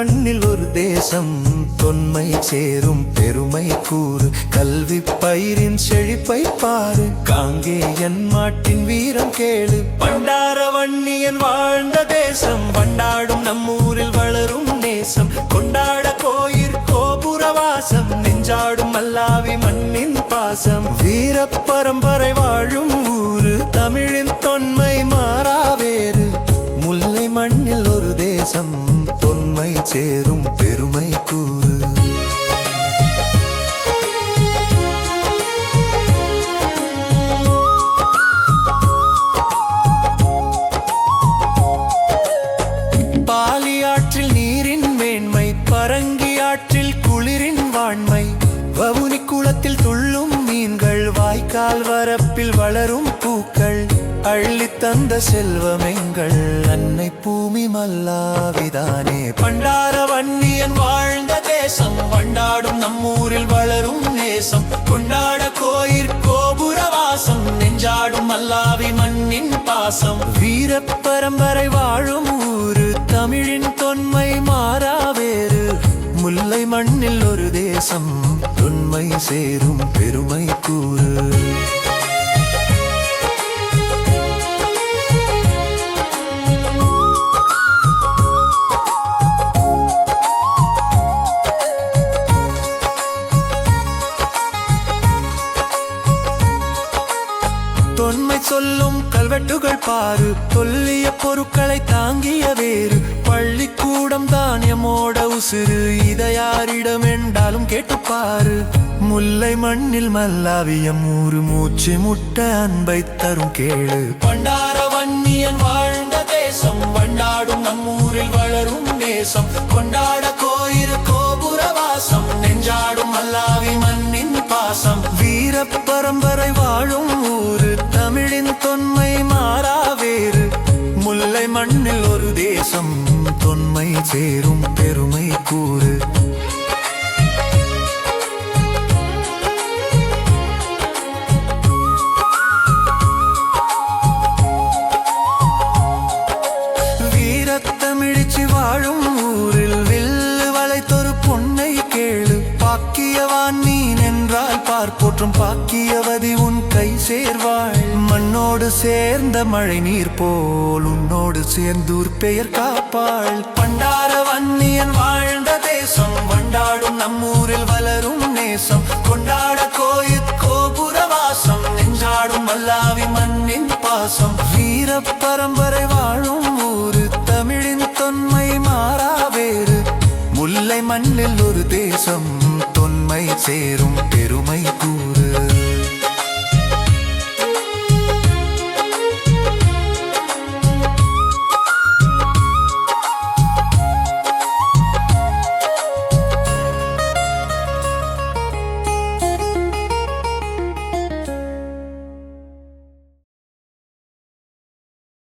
மண்ணில் ஒரு தேசம் தொன்மை சேரும் பெருமை கூறு கல்வி பயிரின் செழிப்பை பாரு காங்கேயன் மாட்டின் வீரம் கேளு பண்டார வன்னியன் வாழ்ந்த தேசம் வண்டாடும் நம்மூரில் வளரும் நேசம் கொண்டாட கோயில் கோபுரவாசம் நெஞ்சாடும் மல்லாவி மண்ணின் பாசம் வீர பரம்பரை வாழும் ஊரு தமிழின் தொன்மை மாறாவேறு முல்லை மண்ணில் ஒரு தேசம் தொன்மை சேரும் பெருமை கூறு பாலியாற்றில் நீரின் மேன்மை பரங்கியாற்றில் குளிரின் வாண்மை வவுனி குளத்தில் துள்ளும் மீன்கள் வாய்க்கால் வரப்பில் வளரும் பூக்கள் அள்ளி தந்த செல்வமெங்கள் அன்னை பூமி மல்லாவிதானே பண்டார வன்னியன் வாழ்ந்த தேசம் வண்டாடும் நம்மூரில் வளரும் நேசம் கொண்டாட கோயில் கோபுரவாசம் நெஞ்சாடும் மல்லாவி மண்ணின் பாசம் வீர பரம்பரை வாழும் ஊரு தமிழின் தொன்மை மாறாவேறு முல்லை மண்ணில் ஒரு தேசம் தொன்மை சேரும் பெருமை கூறு தொன்மை சொல்லும் கல்வெட்டுகள் பாரு தொல்லிய பொருட்களை தாங்கிய வேறு பள்ளிக்கூடம் தானியமோட உசுறு இதை யாரிடம் என்றாலும் கேட்டுப்பாரு முல்லை மண்ணில் மல்லாவியம் ஊரு மூச்சு முட்ட அன்பை தரும் கேளு பண்டார வன்னியன் வாழ்ந்த தேசம் வண்டாடும் நம்மூரில் வளரும் நேசம் கொண்டாட கோயில் கோபுரவாசம் நெஞ்சாடும் மல்லாவி மண்ணின் பாசம் வீர பரம்பரை வாழும் ஊரு தமிழின் தொன்மை மாறாவேறு முல்லை மண்ணில் ஒரு தேசம் தொன்மை சேரும் பெருமை கூறு வீரத்தமிழிச்சு வாழும் ஊரில் வில்லு வளைத்தொரு பொன்னை கேளு பாக்கியவான் நீ நின்றால் பார்ப்போற்றும் பாக்கியவதி உன் கை சேர்வாள் மண்ணோடு சேர்ந்த மழை நீர் போல் உன்னோடு சேர்ந்தூர் பெயர் காப்பாள் பண்டார வன்னியன் வாழ்ந்த தேசம் வண்டாடும் நம்மூரில் வளரும் நேசம் கொண்டாட கோயில் கோபுரவாசம் நெஞ்சாடும் மல்லாவி மண்ணின் பாசம் வீர பரம்பரை வாழும் ஊரு தமிழின் தொன்மை மாறாவேறு முல்லை மண்ணில் ஒரு தேசம் தொன்மை சேரும்